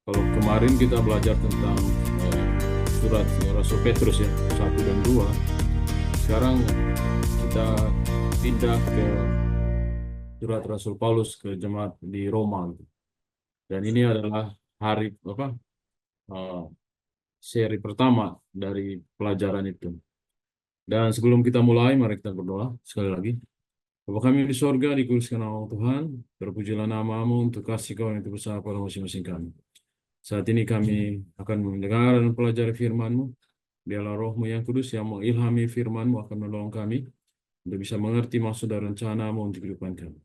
Kalau kemarin kita belajar tentang surat Rasul Petrus ya, 1 dan 2. Sekarang kita pindah ke surat Rasul Paulus ke jemaat di Roma gitu. Dan ini adalah hari apa? eh, seri pertama dari pelajaran itu. Dan sebelum kita mulai, mari kita berdoa sekali lagi. Bapa kami di sorga, dikuduskan nama Tuhan, terpujilah namamu untuk kasih kau yang besar pada masing-masing kami. Saat ini kami akan mendengar dan pelajari firman-Mu. Biarlah Roh-Mu yang kudus yang mengilhami firman-Mu akan menolong kami untuk bisa mengerti maksud dan rencana-Mu untuk kehidupan kami.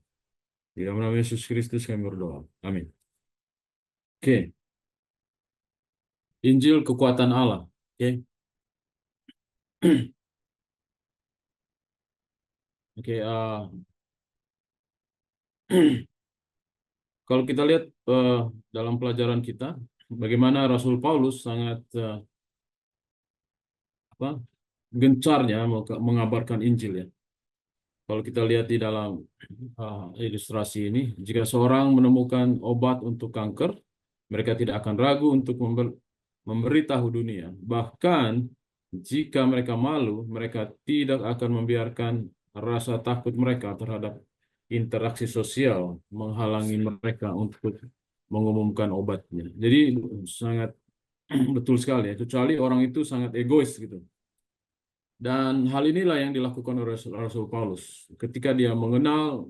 Di dalam nama Yesus Kristus kami berdoa. Amin. Oke, Injil kekuatan Allah. Oke. Oke, kalau kita lihat dalam pelajaran kita, bagaimana Rasul Paulus sangat apa, gencarnya mengabarkan Injil ya. Kalau kita lihat di dalam ilustrasi ini, jika seorang menemukan obat untuk kanker, mereka tidak akan ragu untuk memberitahu dunia. Bahkan jika mereka malu, mereka tidak akan membiarkan rasa takut mereka terhadap interaksi sosial menghalangi mereka untuk mengumumkan obatnya. Jadi sangat betul sekali ya, kecuali orang itu sangat egois gitu. Dan hal inilah yang dilakukan oleh Rasul Paulus. Ketika dia mengenal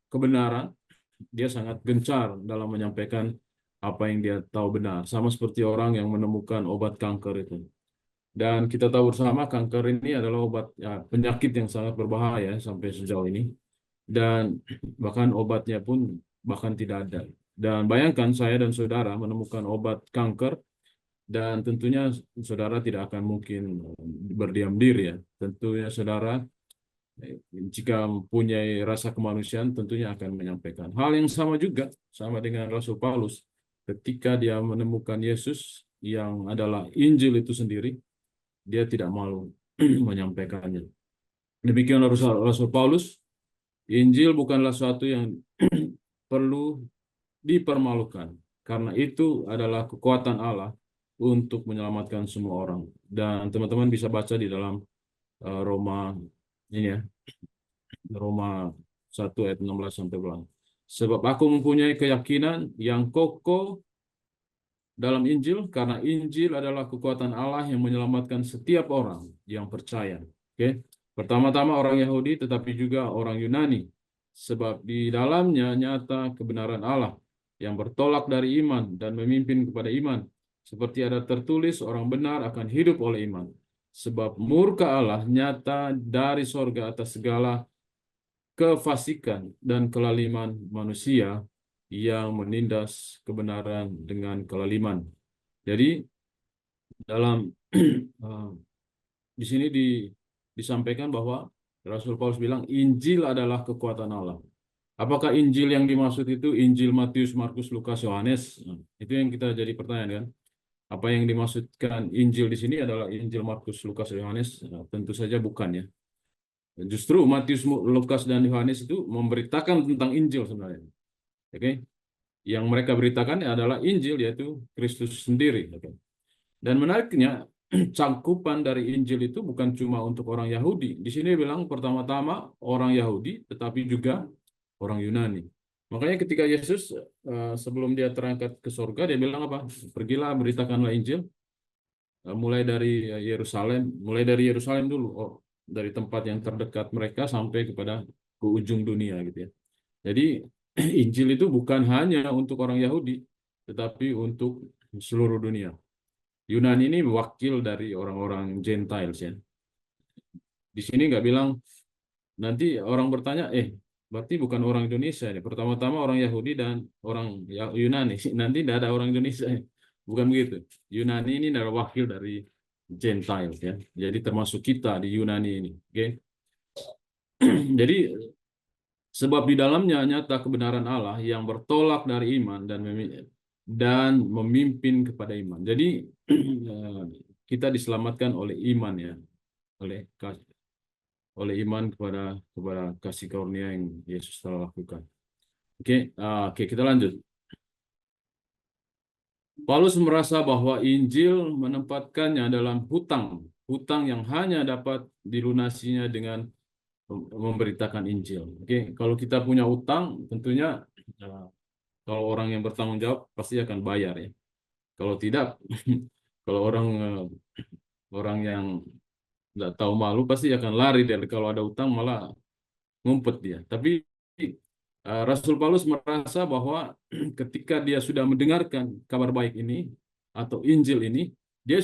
kebenaran, dia sangat gencar dalam menyampaikan apa yang dia tahu benar. Sama seperti orang yang menemukan obat kanker itu. Dan kita tahu bersama kanker ini adalah obat ya, penyakit yang sangat berbahaya sampai sejauh ini. Dan bahkan obatnya pun bahkan tidak ada. Dan bayangkan saya dan saudara menemukan obat kanker, dan tentunya saudara tidak akan mungkin berdiam diri ya. Tentunya saudara jika mempunyai rasa kemanusiaan tentunya akan menyampaikan. Hal yang sama juga sama dengan Rasul Paulus ketika dia menemukan Yesus yang adalah Injil itu sendiri, dia tidak malu menyampaikannya. Demikian Rasul Paulus, Injil bukanlah sesuatu yang perlu dipermalukan karena itu adalah kekuatan Allah untuk menyelamatkan semua orang. Dan teman-teman bisa baca di dalam Roma ini ya, Roma 1 ayat 16 sampai 20. Sebab aku mempunyai keyakinan yang kokoh dalam Injil, karena Injil adalah kekuatan Allah yang menyelamatkan setiap orang yang percaya. Oke. Pertama-tama orang Yahudi, tetapi juga orang Yunani. Sebab di dalamnya nyata kebenaran Allah yang bertolak dari iman dan memimpin kepada iman. Seperti ada tertulis, orang benar akan hidup oleh iman. Sebab murka Allah nyata dari sorga atas segala kefasikan dan kelaliman manusia yang menindas kebenaran dengan kelaliman. Jadi dalam di sini disampaikan bahwa Rasul Paulus bilang Injil adalah kekuatan Allah. Apakah Injil yang dimaksud itu Injil Matius, Markus, Lukas, Yohanes? Nah, itu yang kita jadi pertanyaan kan. Apa yang dimaksudkan Injil di sini adalah Injil Markus, Lukas, Yohanes? Nah, tentu saja bukan ya. Justru Matius, Lukas, dan Yohanes itu memberitakan tentang Injil sebenarnya. Oke. Yang mereka beritakan adalah Injil, yaitu Kristus sendiri. Oke. Dan menariknya, cangkupan dari Injil itu bukan cuma untuk orang Yahudi. Di sini bilang pertama-tama orang Yahudi, tetapi juga orang Yunani. Makanya ketika Yesus sebelum dia terangkat ke surga, dia bilang apa? Pergilah, beritakanlah Injil, mulai dari Yerusalem dulu. Oh, dari tempat yang terdekat mereka sampai kepada ke ujung dunia gitu ya. Jadi Injil itu bukan hanya untuk orang Yahudi, tetapi untuk seluruh dunia. Yunani ini wakil dari orang-orang Gentiles ya. Di sini nggak bilang, nanti orang bertanya, berarti bukan orang Indonesia ya. Pertama-tama orang Yahudi dan orang Yunani. Nanti tidak ada orang Indonesia. Bukan begitu. Yunani ini adalah wakil dari Gentiles ya. Jadi termasuk kita di Yunani ini. Oke. Jadi sebab di dalamnya nyata kebenaran Allah yang bertolak dari iman dan memimpin kepada iman. Jadi kita diselamatkan oleh iman ya, oleh iman kepada kasih karunia yang Yesus telah lakukan. Oke, kita lanjut. Paulus merasa bahwa Injil menempatkannya dalam hutang yang hanya dapat dilunasinya dengan memberitakan Injil. Oke, kalau kita punya utang, tentunya kalau orang yang bertanggung jawab pasti akan bayar ya. Kalau tidak, kalau orang yang nggak tahu malu pasti akan lari dan kalau ada utang malah ngumpet dia. Tapi Rasul Paulus merasa bahwa ketika dia sudah mendengarkan kabar baik ini atau Injil ini, dia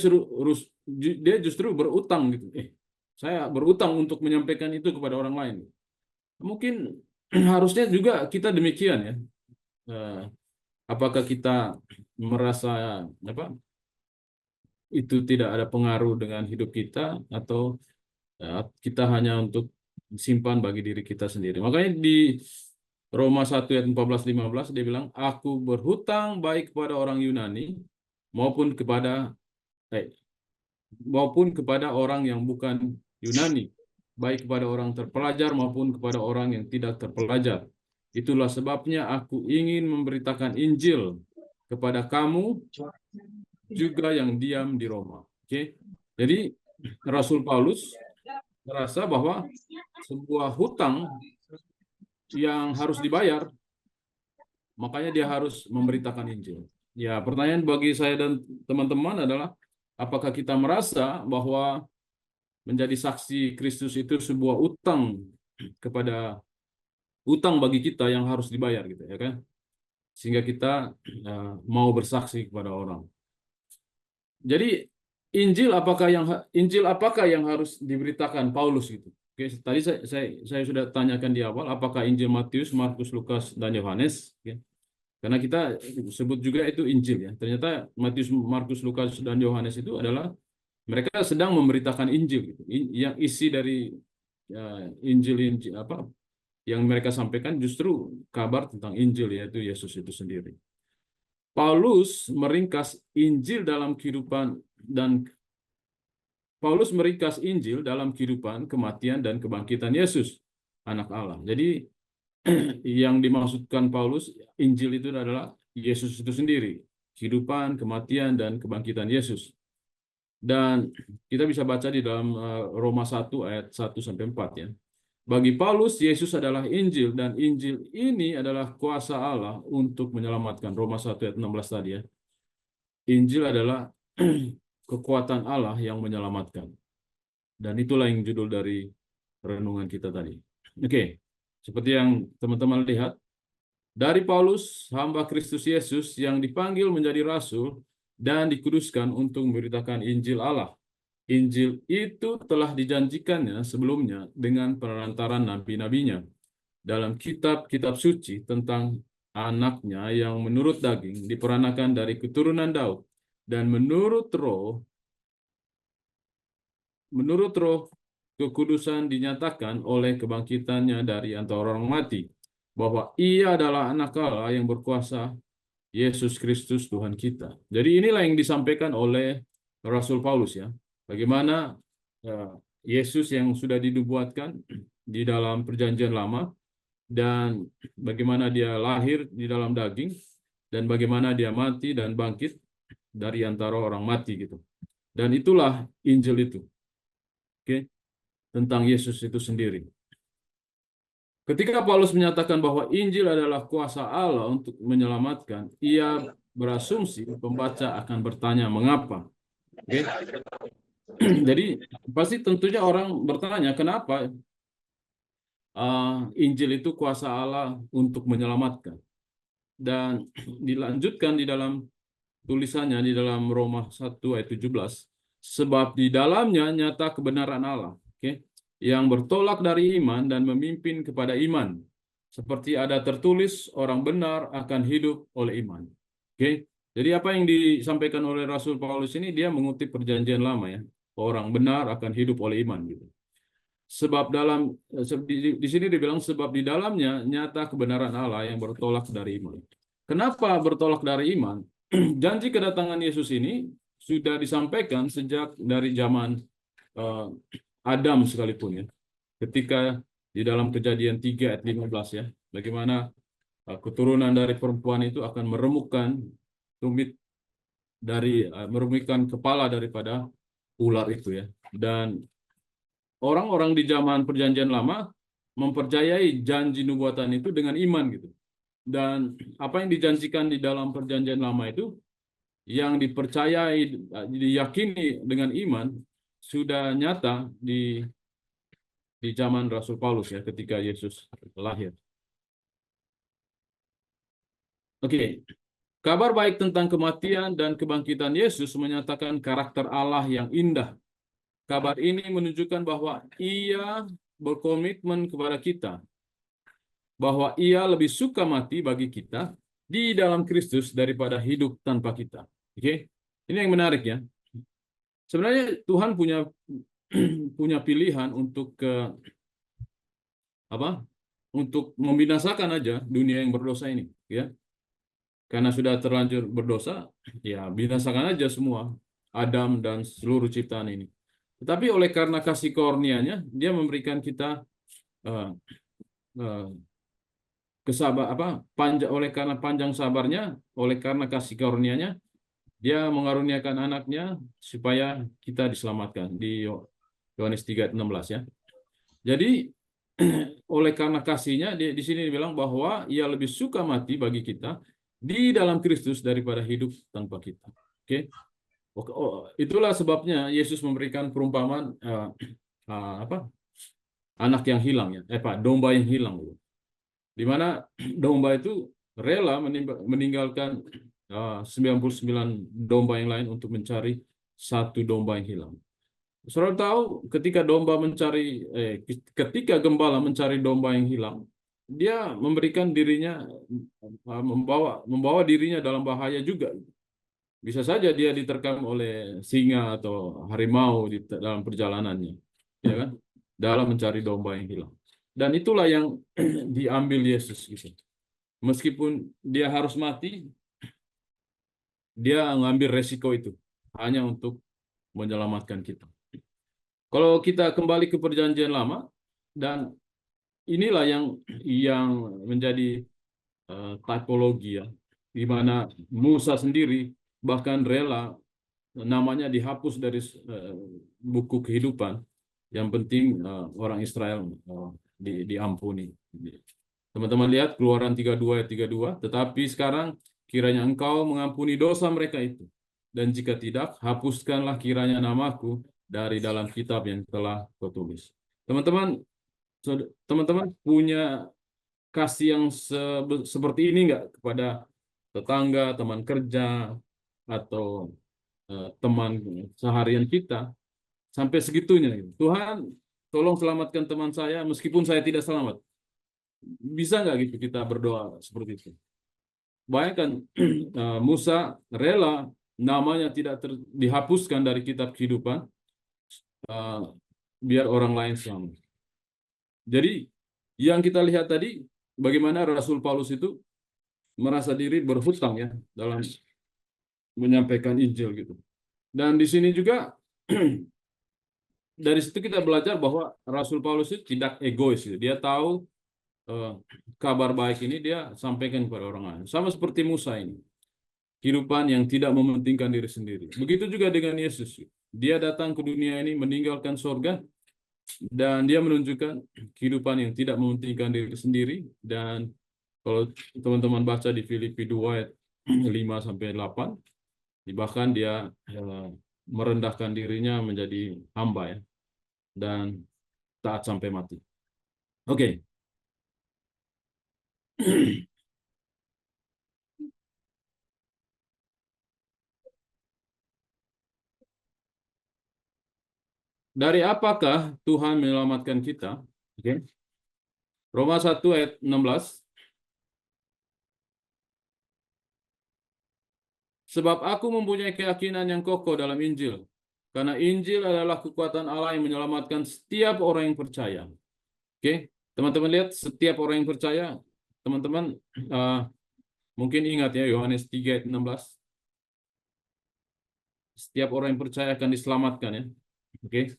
justru berutang gitu. Saya berutang untuk menyampaikan itu kepada orang lain. Mungkin harusnya juga kita demikian ya. Eh, Apakah kita merasa apa itu tidak ada pengaruh dengan hidup kita atau kita hanya untuk simpan bagi diri kita sendiri. Makanya di Roma 1 ayat 14-15 dia bilang, aku berhutang baik kepada orang Yunani maupun kepada eh, orang yang bukan Yunani, baik kepada orang terpelajar maupun kepada orang yang tidak terpelajar. Itulah sebabnya aku ingin memberitakan Injil kepada kamu juga yang diam di Roma. Oke. Jadi Rasul Paulus merasa bahwa sebuah hutang yang harus dibayar, makanya dia harus memberitakan Injil. Ya, pertanyaan bagi saya dan teman-teman adalah, apakah kita merasa bahwa menjadi saksi Kristus itu sebuah utang bagi kita yang harus dibayar gitu ya kan? Sehingga kita mau bersaksi kepada orang. Jadi Injil apakah yang harus diberitakan Paulus gitu? Oke, tadi saya sudah tanyakan di awal, apakah Injil Matius, Markus, Lukas, dan Yohanes? Ya. Karena kita sebut juga itu Injil ya. Ternyata Matius, Markus, Lukas, dan Yohanes itu adalah mereka sedang memberitakan Injil gitu. Yang isi dari Injil apa yang mereka sampaikan justru kabar tentang Injil yaitu Yesus itu sendiri. Paulus meringkas Injil dalam kehidupan dan Paulus meringkas Injil dalam kehidupan, kematian, dan kebangkitan Yesus, anak Allah. Jadi yang dimaksudkan Paulus, Injil itu adalah Yesus itu sendiri, kehidupan, kematian, dan kebangkitan Yesus. Dan kita bisa baca di dalam Roma 1 ayat 1-4 ya. Bagi Paulus, Yesus adalah Injil, dan Injil ini adalah kuasa Allah untuk menyelamatkan. Roma 1 ayat 16 tadi ya. Injil adalah kekuatan Allah yang menyelamatkan. Dan itulah yang judul dari renungan kita tadi. Oke, seperti yang teman-teman lihat, dari Paulus, hamba Kristus Yesus yang dipanggil menjadi rasul dan dikuduskan untuk memberitakan Injil Allah. Injil itu telah dijanjikannya sebelumnya dengan perantaran nabi-nabinya dalam kitab-kitab suci tentang anaknya yang menurut daging diperanakan dari keturunan Daud dan menurut roh kekudusan dinyatakan oleh kebangkitannya dari antara orang mati bahwa ia adalah anak Allah yang berkuasa, Yesus Kristus Tuhan kita. Jadi inilah yang disampaikan oleh Rasul Paulus ya. Bagaimana Yesus yang sudah dinubuatkan di dalam perjanjian lama dan bagaimana dia lahir di dalam daging dan bagaimana dia mati dan bangkit dari antara orang mati gitu. Dan itulah Injil itu. Oke, tentang Yesus itu sendiri. Ketika Paulus menyatakan bahwa Injil adalah kuasa Allah untuk menyelamatkan, ia berasumsi pembaca akan bertanya mengapa. Oke? Jadi pasti tentunya orang bertanya kenapa Injil itu kuasa Allah untuk menyelamatkan. Dan dilanjutkan di dalam tulisannya di dalam Roma 1 ayat 17, sebab di dalamnya nyata kebenaran Allah. Oke? Yang bertolak dari iman dan memimpin kepada iman. Seperti ada tertulis, orang benar akan hidup oleh iman. Oke, jadi apa yang disampaikan oleh Rasul Paulus ini, dia mengutip perjanjian lama ya. Orang benar akan hidup oleh iman gitu. Sebab di sini dibilang sebab di dalamnya nyata kebenaran Allah yang bertolak dari iman. Kenapa bertolak dari iman? Janji kedatangan Yesus ini sudah disampaikan sejak dari zaman Adam sekalipun ya. Ketika di dalam Kejadian 3 ayat 15 ya, bagaimana keturunan dari perempuan itu akan meremukkan tumit merugikan kepala daripada ular itu ya. Dan orang-orang di zaman Perjanjian Lama mempercayai janji nubuatan itu dengan iman gitu. Dan apa yang dijanjikan di dalam Perjanjian Lama itu yang dipercayai, diyakini dengan iman sudah nyata di zaman Rasul Paulus ya ketika Yesus lahir. Oke. Kabar baik tentang kematian dan kebangkitan Yesus menyatakan karakter Allah yang indah. Kabar ini menunjukkan bahwa Ia berkomitmen kepada kita, bahwa Ia lebih suka mati bagi kita di dalam Kristus daripada hidup tanpa kita. Oke, ini yang menarik ya. Sebenarnya Tuhan punya punya pilihan untuk untuk membinasakan aja dunia yang berdosa ini, ya. Karena sudah terlanjur berdosa, ya binasakan aja semua Adam dan seluruh ciptaan ini. Tetapi oleh karena kasih karunia-Nya, Dia memberikan kita uh, uh, oleh karena panjang sabarnya, oleh karena kasih karunia-Nya, Dia mengaruniakan anaknya supaya kita diselamatkan di Yohanes 3:16 ya. Jadi oleh karena kasihnya di sini dibilang bahwa Ia lebih suka mati bagi kita di dalam Kristus daripada hidup tanpa kita. Oke. Itulah sebabnya Yesus memberikan perumpamaan anak yang hilang ya, domba yang hilang, di mana domba itu rela meninggalkan 99 domba yang lain untuk mencari satu domba yang hilang. Saudara tahu ketika gembala mencari domba yang hilang, dia memberikan dirinya, membawa dirinya dalam bahaya juga. Bisa saja dia diterkam oleh singa atau harimau dalam perjalanannya, ya kan? Dalam mencari domba yang hilang. Dan itulah yang diambil Yesus gitu. Meskipun dia harus mati, dia mengambil resiko itu hanya untuk menyelamatkan kita. Kalau kita kembali ke Perjanjian Lama, dan inilah yang menjadi typologi ya, di mana Musa sendiri bahkan rela namanya dihapus dari buku kehidupan. Yang penting orang Israel diampuni. Teman-teman lihat Keluaran 32 ayat 32, tetapi sekarang kiranya engkau mengampuni dosa mereka itu. Dan jika tidak, hapuskanlah kiranya namaku dari dalam kitab yang telah kau tulis. Teman-teman punya kasih yang seperti ini enggak kepada tetangga, teman kerja, atau teman seharian kita? Sampai segitunya. Tuhan, tolong selamatkan teman saya meskipun saya tidak selamat. Bisa nggak gitu kita berdoa seperti itu? Bayangkan Musa rela namanya tidak dihapuskan dari kitab kehidupan biar orang lain selamat. Jadi yang kita lihat tadi bagaimana Rasul Paulus itu merasa diri berhutang ya dalam menyampaikan Injil gitu. Dan di sini juga dari situ kita belajar bahwa Rasul Paulus itu tidak egois gitu. Dia tahu kabar baik ini dia sampaikan kepada orang lain. Sama seperti Musa ini. Kehidupan yang tidak mementingkan diri sendiri. Begitu juga dengan Yesus. Dia datang ke dunia ini meninggalkan surga dan dia menunjukkan kehidupan yang tidak mementingkan diri sendiri. Dan kalau teman-teman baca di Filipi 2 ayat 5 sampai 8, bahkan dia merendahkan dirinya menjadi hamba ya, dan taat sampai mati. Oke. Dari apakah Tuhan menyelamatkan kita? Oke. Roma 1 ayat 16. Sebab aku mempunyai keyakinan yang kokoh dalam Injil. Karena Injil adalah kekuatan Allah yang menyelamatkan setiap orang yang percaya. Oke, teman-teman lihat setiap orang yang percaya. Teman-teman mungkin ingat ya Yohanes 3 ayat 16. Setiap orang yang percaya akan diselamatkan ya. Oke.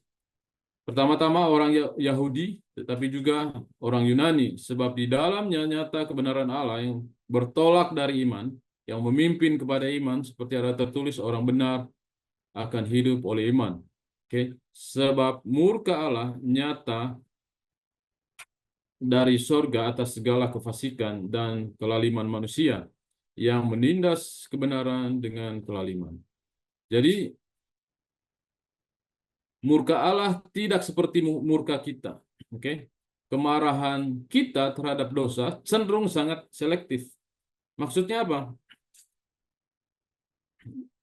Pertama-tama orang Yahudi, tetapi juga orang Yunani. Sebab di dalamnya nyata kebenaran Allah yang bertolak dari iman. yang memimpin kepada iman, seperti ada tertulis, orang benar akan hidup oleh iman. Oke, sebab murka Allah nyata dari sorga atas segala kefasikan dan kelaliman manusia yang menindas kebenaran dengan kelaliman. Jadi murka Allah tidak seperti murka kita. Oke, kemarahan kita terhadap dosa cenderung sangat selektif. Maksudnya apa?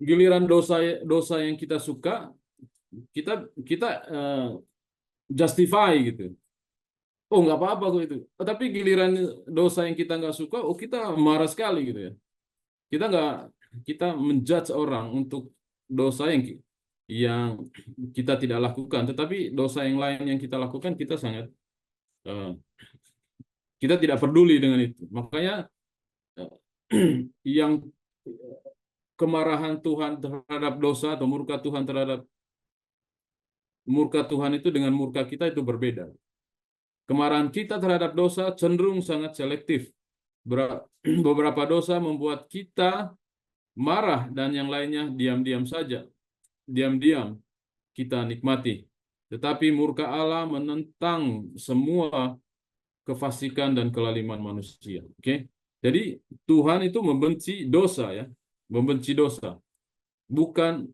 Giliran dosa yang kita suka, kita justify gitu. Oh, nggak apa-apa kok itu. Tapi giliran dosa yang kita nggak suka, oh kita marah sekali gitu ya. Kita nggak, kita menjudge orang untuk dosa yang kita tidak lakukan, tetapi dosa yang lain yang kita lakukan kita sangat eh, kita tidak peduli dengan itu. Makanya eh, yang kemarahan Tuhan terhadap dosa atau murka Tuhan itu dengan murka kita itu berbeda. Kemarahan kita terhadap dosa cenderung sangat selektif. Beberapa dosa membuat kita marah dan yang lainnya diam-diam saja. Diam-diam kita nikmati. Tetapi murka Allah menentang semua kefasikan dan kelaliman manusia. Oke. Jadi Tuhan itu membenci dosa ya. Membenci dosa. Bukan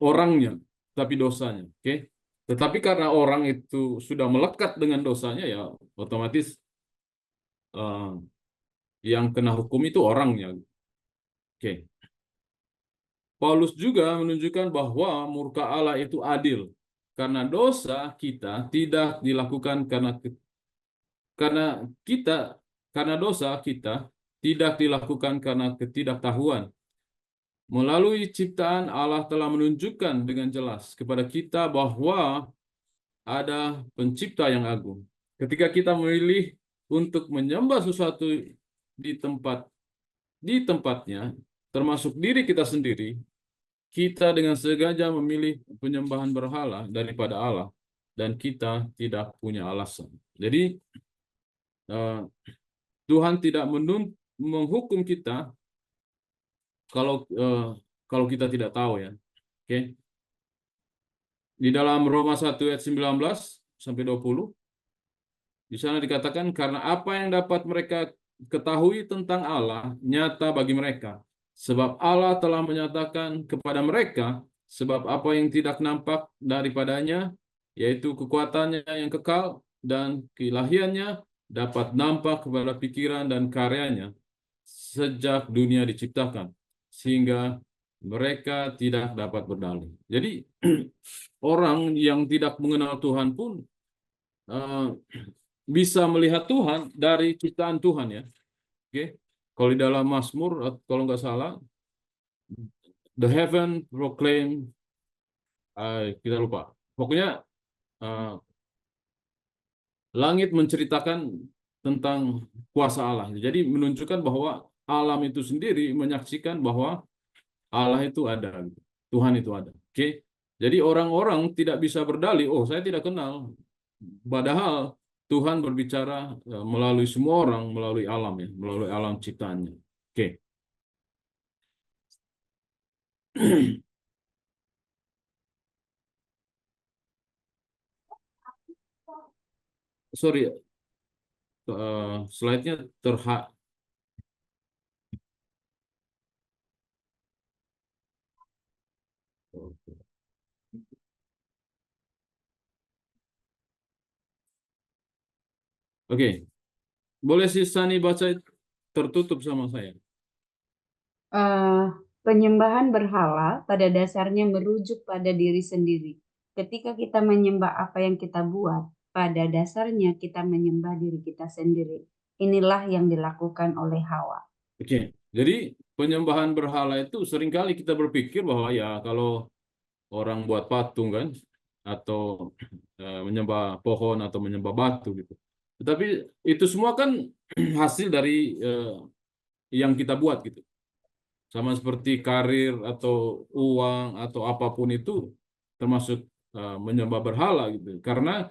orangnya, tapi dosanya. Oke. Tetapi karena orang itu sudah melekat dengan dosanya ya otomatis eh, yang kena hukum itu orangnya. Oke. Paulus juga menunjukkan bahwa murka Allah itu adil karena dosa kita tidak dilakukan karena kita karena dosa kita tidak dilakukan karena ketidaktahuan. Melalui ciptaan Allah telah menunjukkan dengan jelas kepada kita bahwa ada pencipta yang agung. Ketika kita memilih untuk menyembah sesuatu di tempatnya, termasuk diri kita sendiri, kita dengan sengaja memilih penyembahan berhala daripada Allah, dan kita tidak punya alasan. Jadi eh, Tuhan tidak menghukum kita kalau kita tidak tahu ya. Oke. Di dalam Roma 1 ayat 19 sampai 20, di sana dikatakan karena apa yang dapat mereka ketahui tentang Allah nyata bagi mereka, sebab Allah telah menyatakan kepada mereka, sebab apa yang tidak nampak daripadanya, yaitu kekuatannya yang kekal dan keilahiannya, dapat nampak kepada pikiran dan karyanya sejak dunia diciptakan, sehingga mereka tidak dapat berdalih. Jadi orang yang tidak mengenal Tuhan pun eh, bisa melihat Tuhan dari ciptaan Tuhan ya. Oke, kalau di dalam Mazmur, kalau nggak salah, the heaven proclaim, kita lupa. Pokoknya eh, langit menceritakan tentang kuasa Allah. Jadi menunjukkan bahwa alam itu sendiri menyaksikan bahwa Allah itu ada, Tuhan itu ada. Oke, jadi orang-orang tidak bisa berdalih, oh saya tidak kenal. Padahal Tuhan berbicara melalui semua orang, melalui alam ya, melalui alam ciptaannya. Oke. Sorry, slide-nya terhak. Oke, boleh si Sani baca tertutup sama saya. Eh, Penyembahan berhala pada dasarnya merujuk pada diri sendiri. Ketika kita menyembah apa yang kita buat, pada dasarnya kita menyembah diri kita sendiri. Inilah yang dilakukan oleh Hawa. Oke, jadi penyembahan berhala itu seringkali kita berpikir bahwa ya kalau orang buat patung kan, atau menyembah pohon atau menyembah batu gitu. Tetapi itu semua kan hasil dari yang kita buat gitu. Sama seperti karir atau uang atau apapun itu termasuk menyembah berhala gitu. Karena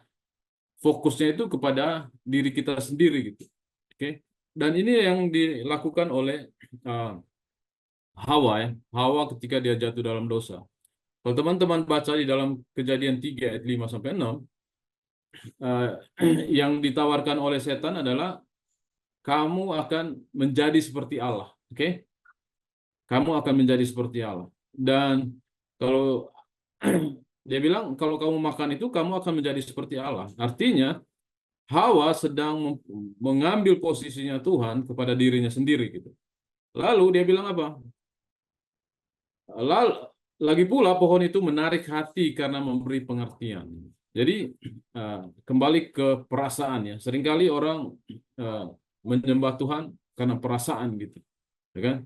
fokusnya itu kepada diri kita sendiri gitu. Oke. Dan ini yang dilakukan oleh uh, Hawa ya. Hawa ketika dia jatuh dalam dosa. Kalau teman-teman baca di dalam Kejadian 3 ayat 5 sampai 6, eh, yang ditawarkan oleh setan adalah kamu akan menjadi seperti Allah. Oke? Kamu akan menjadi seperti Allah. Dan kalau dia bilang kalau kamu makan itu kamu akan menjadi seperti Allah. Artinya Hawa sedang mengambil posisinya Tuhan kepada dirinya sendiri gitu. Lalu dia bilang apa? Lalu lagi pula pohon itu menarik hati karena memberi pengertian. Jadi kembali ke perasaan ya. Seringkali orang eh, menyembah Tuhan karena perasaan gitu, ya kan?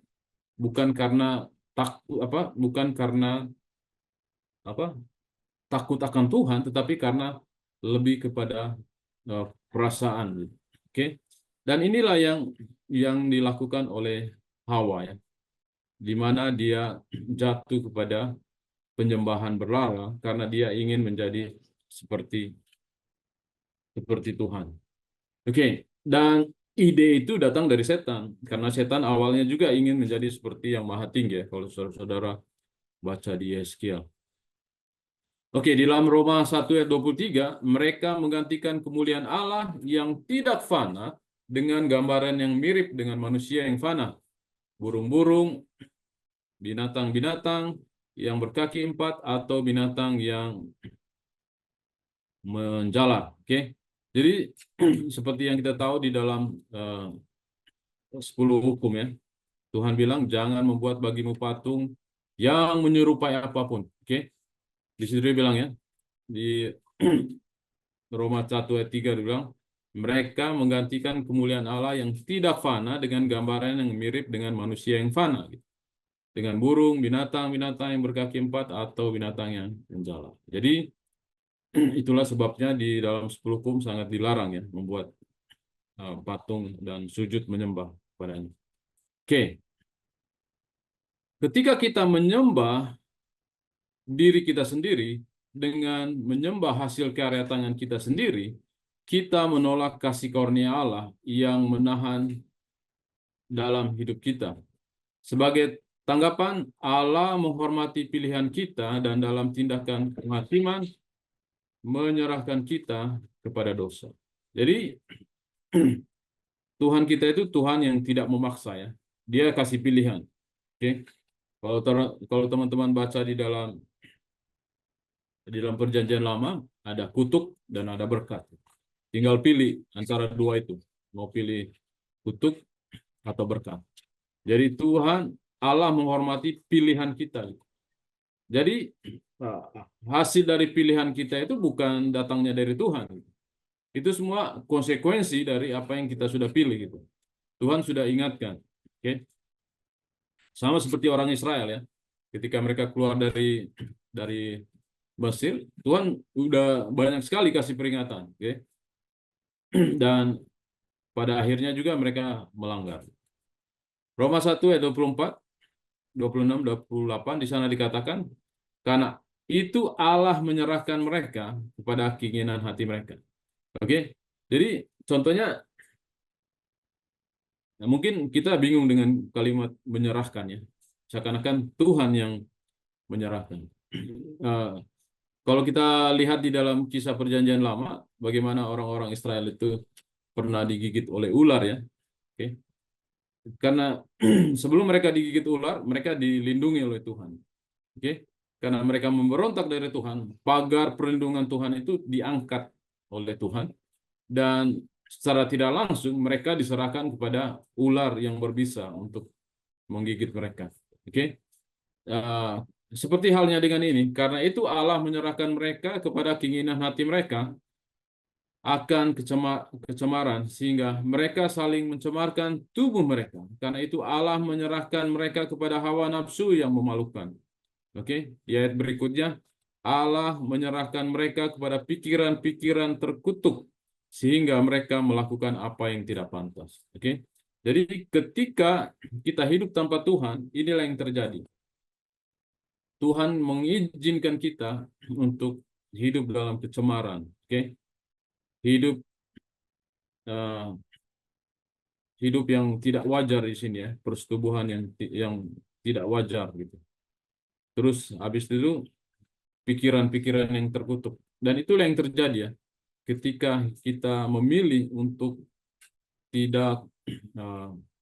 Bukan karena takut apa? Bukan karena apa? Takut akan Tuhan, tetapi karena lebih kepada eh, perasaan gitu. Oke? Dan inilah yang dilakukan oleh Hawa ya, di mana dia jatuh kepada penyembahan berhala karena dia ingin menjadi seperti seperti Tuhan. Oke, dan ide itu datang dari setan karena setan awalnya juga ingin menjadi seperti yang maha tinggi ya, kalau saudara-saudara baca di Yeskiel. Oke, di dalam Roma 1 ayat 23, mereka menggantikan kemuliaan Allah yang tidak fana dengan gambaran yang mirip dengan manusia yang fana. Burung-burung, binatang-binatang yang berkaki empat, atau binatang yang menjalar. Oke, jadi seperti yang kita tahu di dalam 10 hukum ya, Tuhan bilang jangan membuat bagimu patung yang menyerupai apapun. Oke, di situ dia bilang ya, di Roma 1 ayat 3 dia bilang mereka menggantikan kemuliaan Allah yang tidak fana dengan gambaran yang mirip dengan manusia yang fana gitu. Dengan burung, binatang-binatang yang berkaki empat, atau binatang yang menjalar. Jadi itulah sebabnya di dalam 10 hukum sangat dilarang ya membuat patung dan sujud menyembah padanya. Oke, ketika kita menyembah diri kita sendiri dengan menyembah hasil karya tangan kita sendiri, kita menolak kasih karunia Allah yang menahan dalam hidup kita. Sebagai tanggapan, Allah menghormati pilihan kita dan dalam tindakan penghakiman menyerahkan kita kepada dosa. Jadi Tuhan kita itu Tuhan yang tidak memaksa ya. Dia kasih pilihan. Oke. Kalau teman-teman baca di dalam perjanjian lama ada kutuk dan ada berkat. Tinggal pilih antara dua itu. Mau pilih kutuk atau berkat. Jadi Tuhan Allah menghormati pilihan kita. Jadi hasil dari pilihan kita itu bukan datangnya dari Tuhan. Itu semua konsekuensi dari apa yang kita sudah pilih gitu. Tuhan sudah ingatkan. Oke. Sama seperti orang Israel ya. Ketika mereka keluar dari Mesir, Tuhan udah banyak sekali kasih peringatan, oke? Dan pada akhirnya juga mereka melanggar. Roma 1 ayat 24, 26, 28 di sana dikatakan, karena itu Allah menyerahkan mereka kepada keinginan hati mereka. Oke? Jadi contohnya mungkin kita bingung dengan kalimat menyerahkan ya. Seakan-akan Tuhan yang menyerahkan. Eh, Kalau kita lihat di dalam kisah perjanjian lama, bagaimana orang-orang Israel itu pernah digigit oleh ular ya. Oke. Karena sebelum mereka digigit ular, mereka dilindungi oleh Tuhan. Oke. Karena mereka memberontak dari Tuhan, pagar perlindungan Tuhan itu diangkat oleh Tuhan dan secara tidak langsung mereka diserahkan kepada ular yang berbisa untuk menggigit mereka. Oke. Eh, Seperti halnya dengan ini, karena itu Allah menyerahkan mereka kepada keinginan hati mereka akan kecemaran, sehingga mereka saling mencemarkan tubuh mereka. Karena itu Allah menyerahkan mereka kepada hawa nafsu yang memalukan. Oke, di ayat berikutnya, Allah menyerahkan mereka kepada pikiran-pikiran terkutuk, sehingga mereka melakukan apa yang tidak pantas. Oke, jadi ketika kita hidup tanpa Tuhan, inilah yang terjadi. Tuhan mengizinkan kita untuk hidup dalam kecemaran, oke? Hidup hidup yang tidak wajar di sini ya, persetubuhan yang tidak wajar gitu. Terus habis itu pikiran-pikiran yang terkutuk. Dan itulah yang terjadi ya. Ketika kita memilih untuk tidak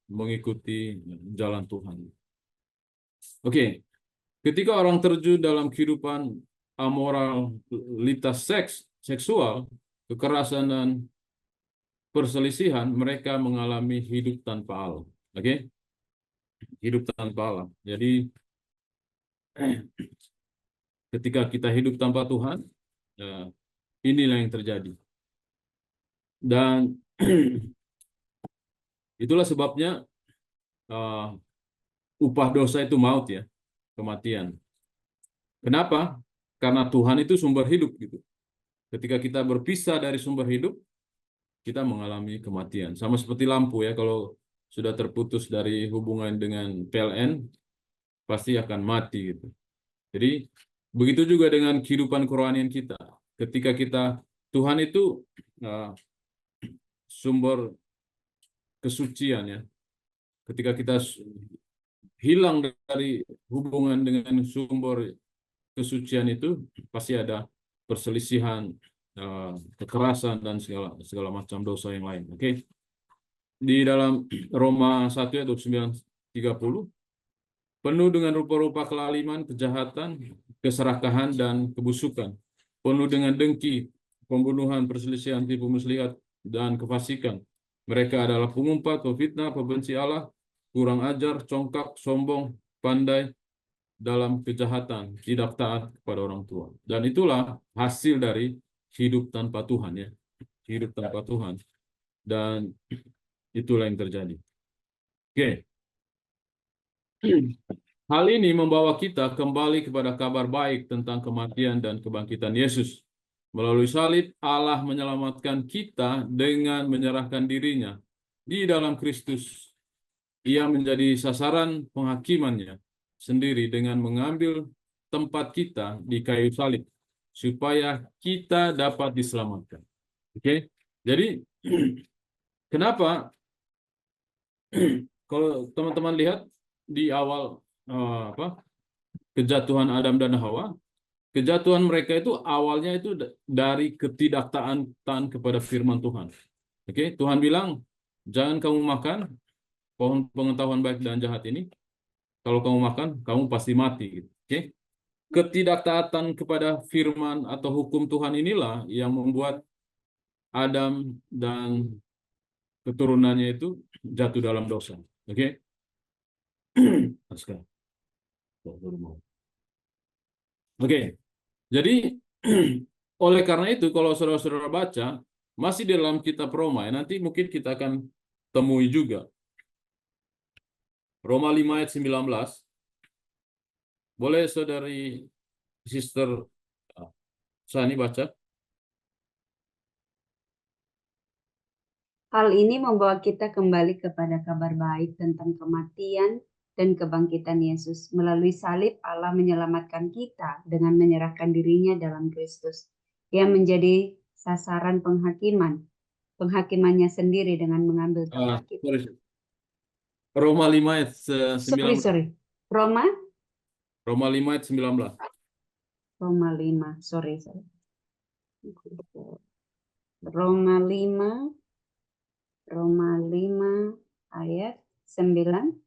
mengikuti jalan Tuhan. Oke, ketika orang terjun dalam kehidupan amoralitas seksual, kekerasan dan perselisihan, mereka mengalami hidup tanpa Allah. Oke, hidup tanpa Allah. Jadi ketika kita hidup tanpa Tuhan, inilah yang terjadi. Dan itulah sebabnya upah dosa itu maut ya, kematian. Kenapa? Karena Tuhan itu sumber hidup gitu. Ketika kita berpisah dari sumber hidup, kita mengalami kematian. Sama seperti lampu ya, kalau sudah terputus dari hubungan dengan PLN, pasti akan mati gitu. Jadi begitu juga dengan kehidupan kerohanian kita. Ketika Tuhan itu sumber kesucian ya. Ketika kita hilang dari hubungan dengan sumber kesucian itu, pasti ada perselisihan, kekerasan dan segala macam dosa yang lain. Oke. Di dalam Roma 1 ayat 29-30, penuh dengan rupa-rupa kelaliman, kejahatan, keserakahan dan kebusukan, penuh dengan dengki, pembunuhan, perselisihan, tipu muslihat dan kefasikan. Mereka adalah pengumpat, pefitnah, pembenci Allah, kurang ajar, congkak, sombong, pandai dalam kejahatan, tidak taat kepada orang tua. Dan itulah hasil dari hidup tanpa Tuhan ya. Hidup tanpa Tuhan. Dan itulah yang terjadi. Oke. Hal ini membawa kita kembali kepada kabar baik tentang kematian dan kebangkitan Yesus. Melalui salib, Allah menyelamatkan kita dengan menyerahkan dirinya di dalam Kristus. Ia menjadi sasaran penghakimannya sendiri dengan mengambil tempat kita di kayu salib supaya kita dapat diselamatkan. Oke, jadi kenapa kalau teman-teman lihat di awal kejatuhan Adam dan Hawa, kejatuhan mereka itu awalnya itu dari ketidaktaatan kepada firman Tuhan. Oke, Tuhan bilang jangan kamu makan pohon pengetahuan baik dan jahat ini. Kalau kamu makan, kamu pasti mati. Oke, ketidaktaatan kepada firman atau hukum Tuhan inilah yang membuat Adam dan keturunannya itu jatuh dalam dosa. Oke. Oke. Jadi oleh karena itu kalau saudara-saudara baca masih di dalam kitab Roma, nanti mungkin kita akan temui juga. Roma 5 ayat 19. Boleh saudari Sister Sani baca? Hal ini membawa kita kembali kepada kabar baik tentang kematian dan kebangkitan Yesus. Melalui salib, Allah menyelamatkan kita dengan menyerahkan dirinya dalam Kristus. Ia menjadi sasaran penghakimannya sendiri dengan mengambil tempat kita. Roma 5 ayat 19. Sorry. Roma 5 ayat 19. Roma 5, sorry. Roma 5 ayat 19.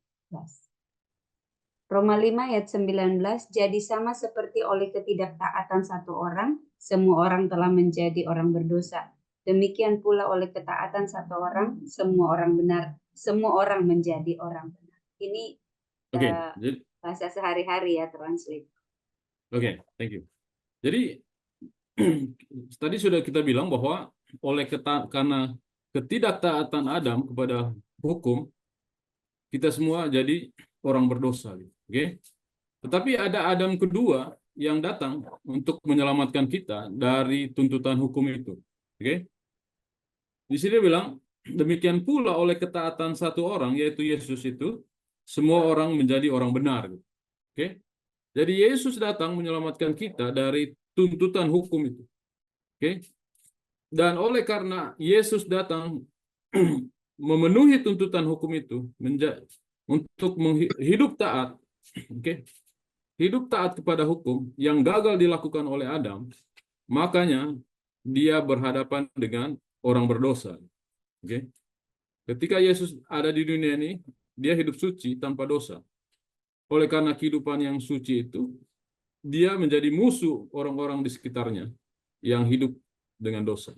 Roma 5 ayat 19, jadi sama seperti oleh ketidaktaatan satu orang, semua orang telah menjadi orang berdosa. Demikian pula oleh ketaatan satu orang, semua orang menjadi orang benar. Ini bahasa sehari-hari ya, translate. Oke, thank you. Jadi tadi sudah kita bilang bahwa karena ketidaktaatan Adam kepada hukum, kita semua jadi orang berdosa. Oke? Tetapi ada Adam kedua yang datang untuk menyelamatkan kita dari tuntutan hukum itu. Oke? Di sini bilang, demikian pula oleh ketaatan satu orang, yaitu Yesus itu, semua orang menjadi orang benar. Oke? Jadi Yesus datang menyelamatkan kita dari tuntutan hukum itu. Oke? Dan oleh karena Yesus datang memenuhi tuntutan hukum itu untuk hidup taat, Oke. Hidup taat kepada hukum yang gagal dilakukan oleh Adam, makanya dia berhadapan dengan orang berdosa. Oke. Ketika Yesus ada di dunia ini, dia hidup suci tanpa dosa. Oleh karena kehidupan yang suci itu, dia menjadi musuh orang-orang di sekitarnya yang hidup dengan dosa.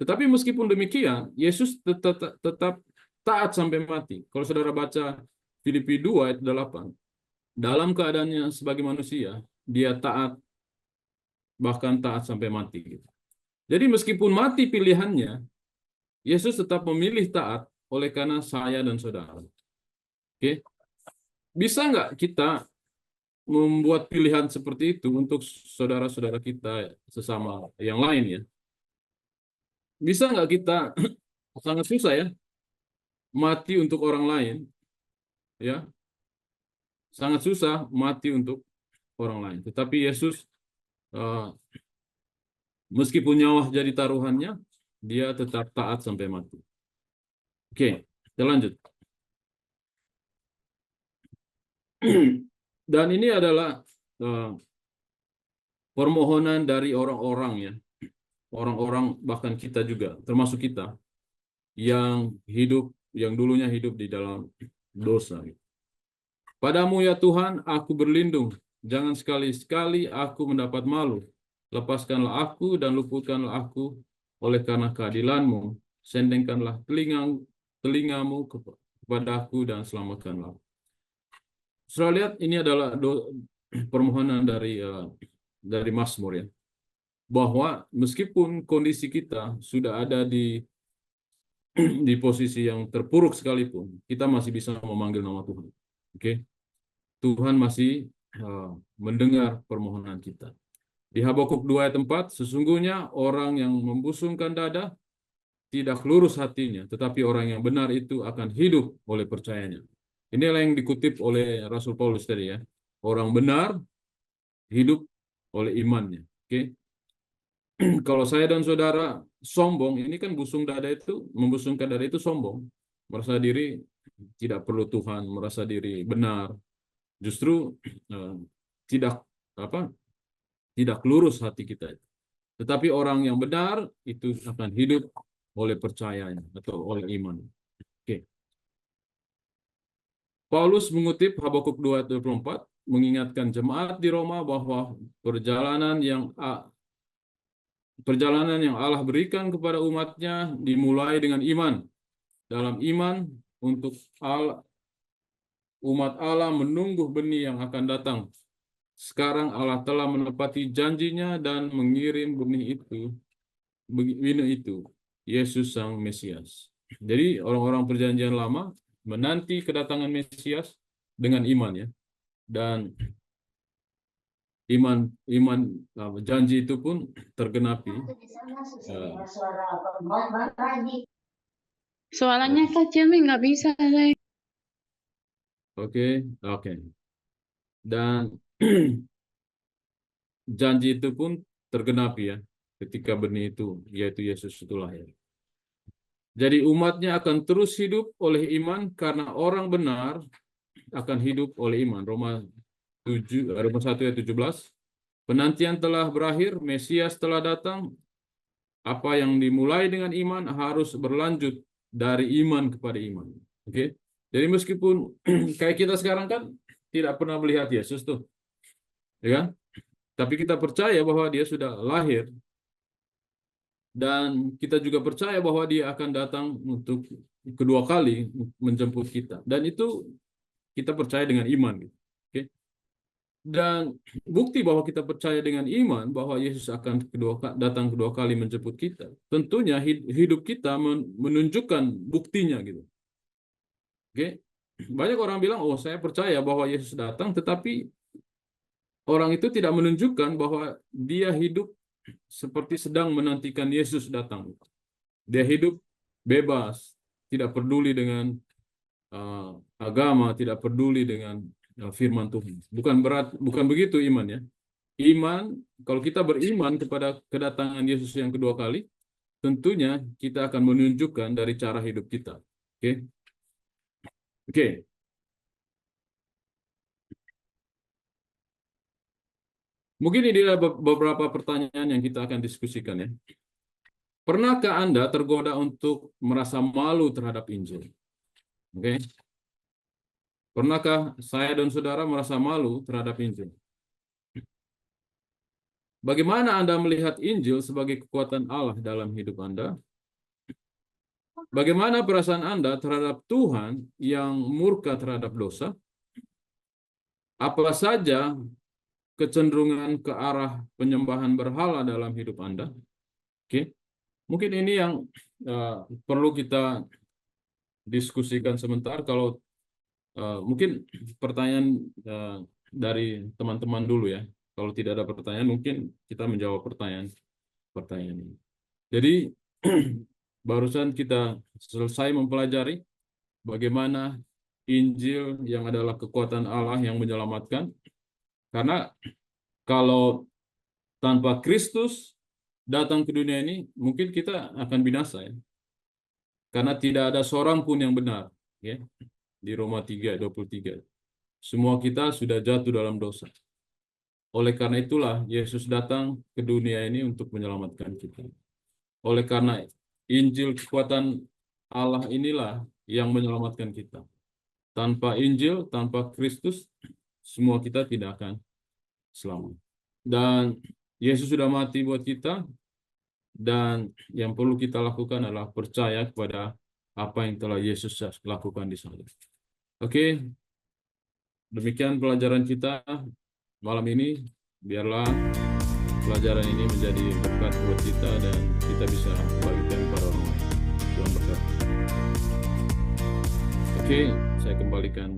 Tetapi meskipun demikian, Yesus tetap taat sampai mati. Kalau saudara baca Filipi 2 ayat 8, dalam keadaannya sebagai manusia, dia taat, bahkan taat sampai mati. Jadi meskipun mati pilihannya, Yesus tetap memilih taat oleh karena saya dan saudara. Oke? Bisa nggak kita membuat pilihan seperti itu untuk saudara-saudara kita sesama yang lain ya? Bisa nggak kita sangat susah ya mati untuk orang lain ya, sangat susah mati untuk orang lain. Tetapi Yesus eh, meskipun nyawa jadi taruhannya, dia tetap taat sampai mati. Oke, kita lanjut. Dan ini adalah permohonan dari orang-orang ya, orang-orang bahkan kita juga, termasuk kita yang hidup, yang dulunya hidup di dalam dosa. Padamu ya Tuhan, aku berlindung. Jangan sekali-sekali aku mendapat malu. Lepaskanlah aku dan luputkanlah aku oleh karena keadilan-Mu. Sendengkanlah telingamu kepadaku dan selamatkanlah. Saudara lihat, ini adalah permohonan dari Mazmur ya. Bahwa meskipun kondisi kita sudah ada di posisi yang terpuruk sekalipun, kita masih bisa memanggil nama Tuhan. Oke? Tuhan masih mendengar permohonan kita. Di Habakuk 2 ayat 4, sesungguhnya orang yang membusungkan dada tidak lurus hatinya, tetapi orang yang benar itu akan hidup oleh percayanya. Inilah yang dikutip oleh Rasul Paulus tadi ya. Orang benar hidup oleh imannya. Oke. Kalau saya dan saudara sombong, ini kan membusungkan dada itu sombong. Merasa diri tidak perlu Tuhan, merasa diri benar. Justru tidak tidak lurus hati kita. Tetapi orang yang benar itu akan hidup oleh percayanya atau oleh iman. Oke. Paulus mengutip Habakuk 2:24 mengingatkan jemaat di Roma bahwa perjalanan yang Allah berikan kepada umatnya dimulai dengan iman. Dalam iman untuk umat Allah menunggu benih yang akan datang. Sekarang Allah telah menepati janjinya dan mengirim benih itu, Yesus Sang Mesias. Jadi orang-orang perjanjian lama menanti kedatangan Mesias dengan iman ya. Dan iman janji itu pun tergenapi. Suaranya kecil nih, nggak bisa saya. Oke. Dan janji itu pun tergenapi ya ketika benih itu, yaitu Yesus itu lahir. Jadi umatnya akan terus hidup oleh iman karena orang benar akan hidup oleh iman. Roma 1 ayat 17. Penantian telah berakhir, Mesias telah datang. Apa yang dimulai dengan iman harus berlanjut dari iman kepada iman. Oke. Jadi meskipun kayak kita sekarang kan tidak pernah melihat Yesus tuh. Ya kan? Tapi kita percaya bahwa dia sudah lahir. Dan kita juga percaya bahwa dia akan datang untuk kedua kali menjemput kita. Dan itu kita percaya dengan iman. Oke? Dan bukti bahwa kita percaya dengan iman bahwa Yesus akan datang kedua kali menjemput kita. Tentunya hidup kita menunjukkan buktinya gitu. Oke? Banyak orang bilang, oh saya percaya bahwa Yesus datang, tetapi orang itu tidak menunjukkan bahwa dia hidup seperti sedang menantikan Yesus datang. Dia hidup bebas, tidak peduli dengan agama, tidak peduli dengan firman Tuhan. Bukan begitu iman ya. Iman, kalau kita beriman kepada kedatangan Yesus yang kedua kali, tentunya kita akan menunjukkan dari cara hidup kita. Oke. Mungkin ini adalah beberapa pertanyaan yang kita akan diskusikan ya. Pernahkah Anda tergoda untuk merasa malu terhadap Injil? Oke. Pernahkah saya dan saudara merasa malu terhadap Injil? Bagaimana Anda melihat Injil sebagai kekuatan Allah dalam hidup Anda? Bagaimana perasaan Anda terhadap Tuhan yang murka terhadap dosa? Apa saja kecenderungan ke arah penyembahan berhala dalam hidup Anda? Oke. Mungkin ini yang perlu kita diskusikan sebentar. Kalau mungkin pertanyaan dari teman-teman dulu ya. Kalau tidak ada pertanyaan, mungkin kita menjawab pertanyaan ini. Jadi, barusan kita selesai mempelajari bagaimana Injil yang adalah kekuatan Allah yang menyelamatkan. Karena kalau tanpa Kristus datang ke dunia ini, mungkin kita akan binasa ya. Karena tidak ada seorang pun yang benar. Ya. Di Roma 3:23. Semua kita sudah jatuh dalam dosa. Oleh karena itulah Yesus datang ke dunia ini untuk menyelamatkan kita. Oleh karena Injil kekuatan Allah inilah yang menyelamatkan kita. Tanpa Injil, tanpa Kristus, semua kita tidak akan selamat. Dan Yesus sudah mati buat kita, dan yang perlu kita lakukan adalah percaya kepada apa yang telah Yesus lakukan di sana. Oke, demikian pelajaran kita malam ini. Biarlah pelajaran ini menjadi berkat buat kita dan kita bisa bagikan kepada orang lain. Tuhan berkati. Oke, saya kembalikan